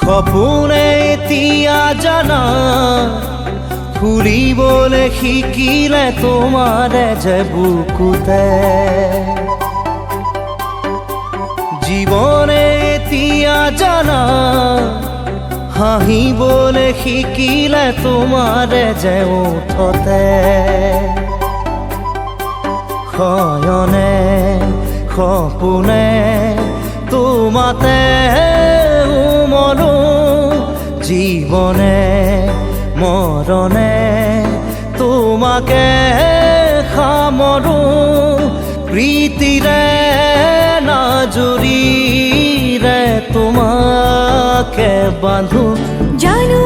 সপোনে এতিয়া জানা ফুৰিবলৈ শিকিলে তোমাৰে যে বুকুতে জীৱনে এতিয়া জানা হাঁহিবলৈ শিকিলে তোমাৰে যে ওঠতে শয়নে সপোনে তোমাতে উমলো জীৱনে মৰণে তোমাকে সামৰো প্ৰীতিৰে নাজুৰিৰে তোমাকে বান্ধো জানো